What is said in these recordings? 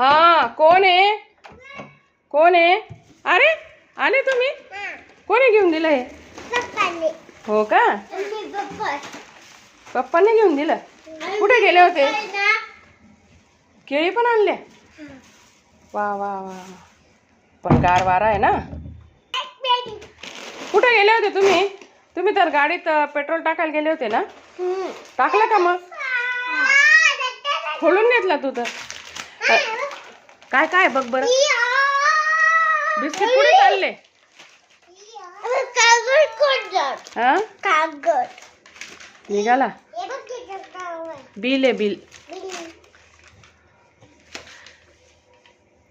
हा, कोण आहे? कोण आहे? अरे आले तुम्ही? कोणी घेऊन दिलं हे? हो का, पप्पाने घेऊन दिलं. कुठे गेले होते? केळी पण आणले. वा वा वा, पण गार वारा आहे ना. कुठे गेले होते तुम्ही? तुम्ही तर गाडीत पेट्रोल टाकायला गेले होते ना. टाकलं का मग? खोलून घेतला तू तर. काय काय बघ बरं. बिस्किट कुठे चालले? हा, निघाला. बिल आहे बिल.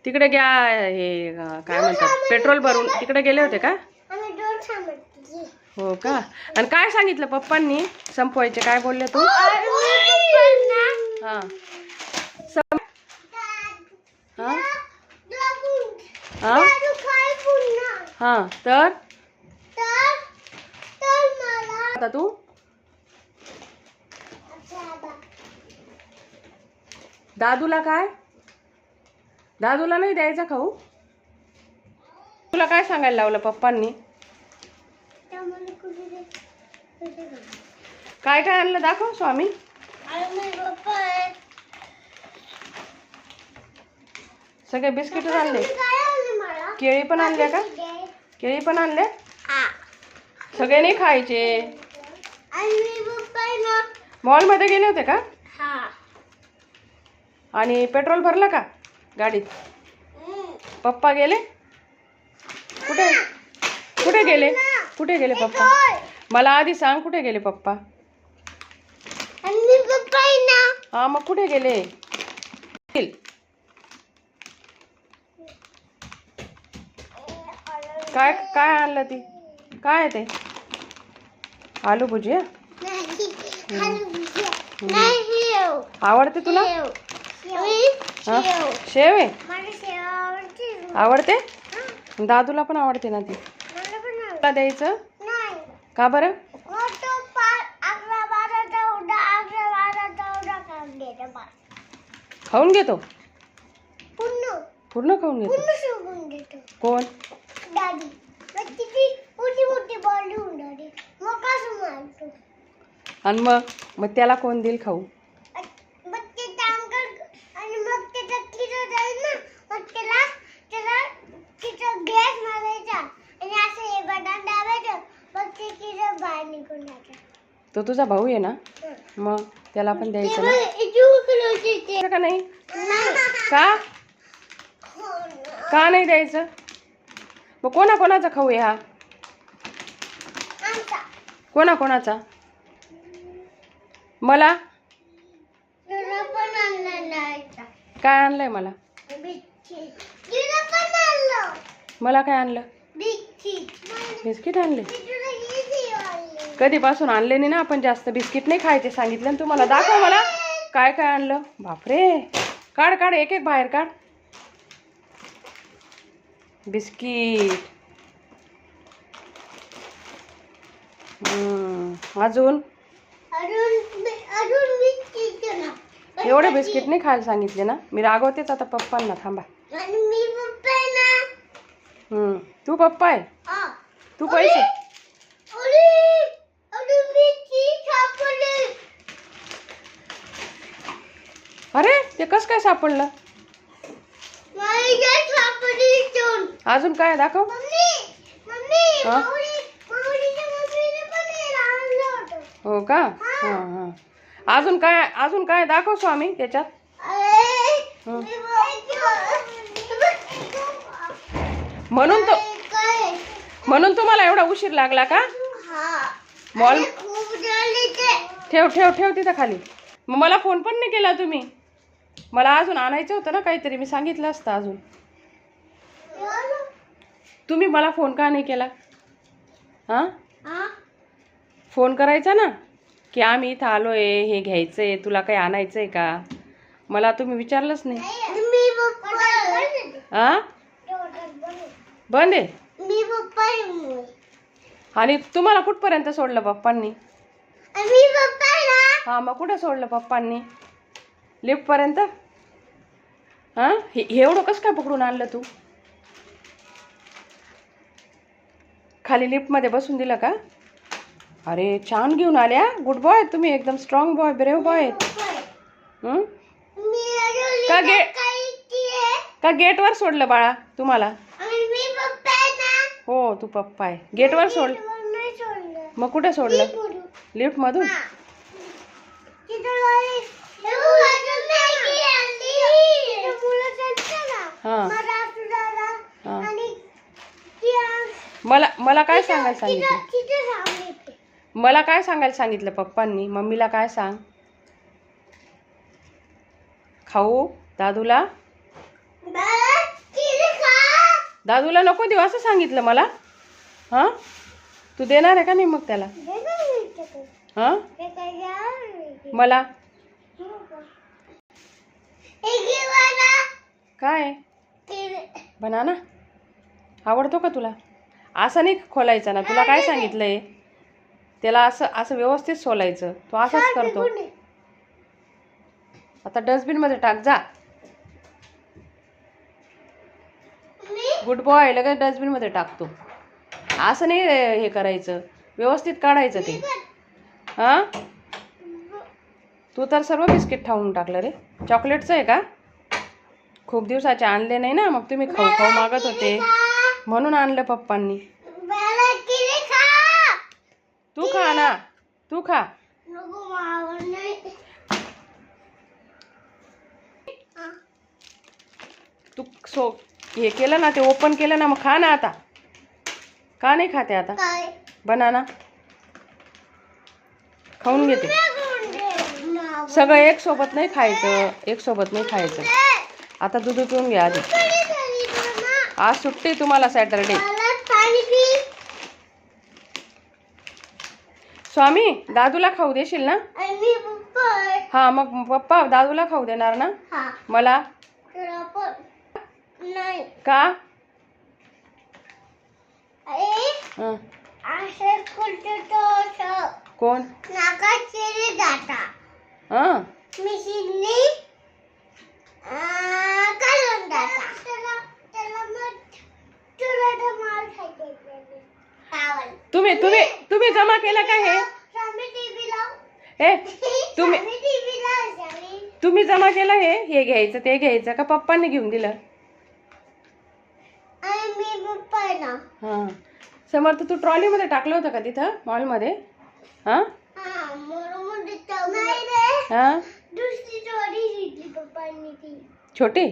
तिकडे घ्या. हे काय म्हणतात, पेट्रोल भरून तिकडे गेले होते का? हो का. आणि काय सांगितलं पप्पांनी संपवायचे? काय बोलले तू? हा हा हा हा, तर आता तू दादूला काय? दादूला नाही द्यायचा खाऊ? तुला काय सांगायला लावलं पप्पांनी? काय काय आणलं दाखव स्वामी. सगळे बिस्किट आणले. केळी पण आणल्या का? केळी पण आणले. सगळे नाही खायचे. मॉल मध्ये गेले होते का? आणि पेट्रोल भरलं का गाडीत? पप्पा गेले कुठे? कुठे गेले? कुठे गेले पप्पा? मला आधी सांग, कुठे गेले पप्पा? हा, मग कुठे गेले? काय काय आणलं ती? काय आहे ते? आलू भुजिया. आवडते तुला? शेव आहे. आवडते. दादूला पण आवडते ना ती. तुला द्यायचं का बरं? खाऊन घेतो. पूर्ण खाऊन घेतो. कोण? आणि मग त्याला कोण देईल खाऊ? तो तुझा भाऊ आहे ना, मग त्याला पण द्यायचं ना का नाही? का का नाही द्यायचं? मग कोणाचा खाऊ आहे हा? कोणाचा? मला काय आणलंय? मला काय आणलं? बिस्किट आणले. कधीपासून आणले नाही ना आपण. जास्त बिस्किट नाही खायचे सांगितलं ना तुम्हाला. दाखव मला काय काय आणलं. बापरे, काढ एक एक बाहेर काढ. बिस्किट. अजून एवढे बिस्किट नाही खायला सांगितले ना. मी रागवतेच आता पप्पांना. थांबा. तू पप्पा आहे. तू पैसे. अरे ते कस काय सापडलं? अजून काय दाखव. हो का. हा हा, अजून काय दाखव स्वामी त्याच्यात. म्हणून तुम्हाला एवढा उशीर लागला का? मॉल. ठेव तिथं खाली. मग मला फोन पण नाही केला तुम्ही. मला अजून आणायचं होतं ना काहीतरी. मी सांगितलं असतं अजून. तुम्ही मला फोन का नाही केला? हा, फोन करायचा ना, की आम्ही इथं आलोय, हे घ्यायचंय, तुला काही आणायचंय का? मला तुम्ही विचारलंच नाही. हा, बंद आहे. आणि तुम्हाला कुठपर्यंत सोडलं पप्पांनी? हा, मग कुठं सोडलं पप्पांनी? लिफ्ट पर्यंत. हां हे एवढं कसं काय पकडून आणलं तू? खाली लिफ्टमध्ये बसून दिलं का? अरे छान घेऊन आल्या. गुड बॉय तुम्ही, एकदम स्ट्रॉंग बॉय, ब्रेव बॉय. का गेटवर सोडलं बाळा तुम्हाला? हो तू पप्पा आहे. गेटवर सोडलं मग कुठे सोडलं? लिफ्ट मधून. हां मला काय सांगायला सांगितलं? मला काय सांगायला सांगितलं पप्पांनी? मम्मीला काय सांग? खाऊ दादूला? दादूला नको देऊ असं सांगितलं मला. हां तू देणार आहे का नाही मग त्याला? हां मला काय बनाना आवडतो का तुला? असं नाही खोलायचं ना. तुला काय सांगितलंय? त्याला असं असं व्यवस्थित सोलायचं. तो असंच करतो. आता डस्टबिनमध्ये टाक जा. Good boy. लगेच डस्टबिनमध्ये टाकतो. असं नाही हे करायचं, व्यवस्थित काढायचं ते. हां तू तर सर्व बिस्किट खाऊन टाकलं रे. चॉकलेटचं आहे का? खूप दिवसाचे आणले नाही ना, मग तुम्ही खाऊ खाऊ मागत होते म्हणून आणलं पप्पांनी. तू खा ना, तू खा. तू हे केलं ना, ते ओपन केलं ना, मग खा ना आता. का नाही खाते आता? बनाना खाऊन घेते. सगळं एक सोबत नाही खायचं, एक सोबत नाही खायचं. आता दूध पिऊन घ्या आधी. आज सुट्टी तुम्हाला सॅटरडे. स्वामी दादूला खाऊ देशील ना? हा मग पप्पा दादूला खाऊ देणार ना? मला का? कोण? तुम्ही तुम्ही तुम्ही जमा केलं का हे? तुम्ही जमा केलं हे घ्यायचं ते घ्यायचं का पप्पांनी घेऊन दिलं? हां समर्थ तू ट्रॉलीमध्ये टाकलं होतं का तिथं मॉलमध्ये? हां हां छोटी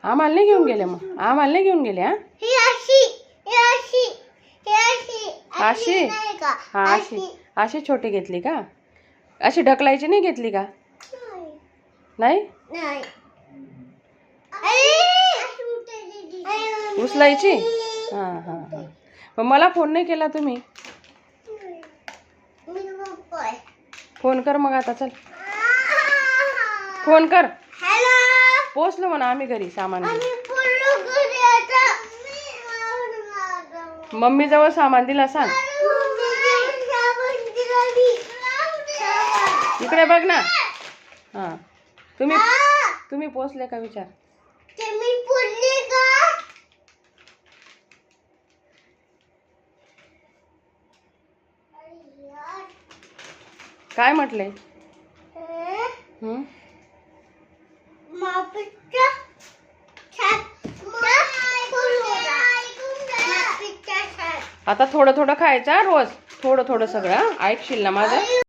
आम्हाला नाही घेऊन गेले. मग आम्हाला नाही घेऊन गेले. अशी हां अशी छोटी घेतली का? अशी ढकलायची नाही घेतली का? नाही उचलायची. हां हां हां मग मला फोन नाही केला तुम्ही? फोन कर मग आता. चल फोन कर. पोचलो म्हणा आम्ही घरी. सामान मम्मी जवळ सामान दिला सांग. इकडे बघ ना. हां तुम्ही पोचले का विचार. काय म्हटले? आता थोडं थोडं खायचं रोज. थोडं थोडं सगळं ऐकशील ना माझं?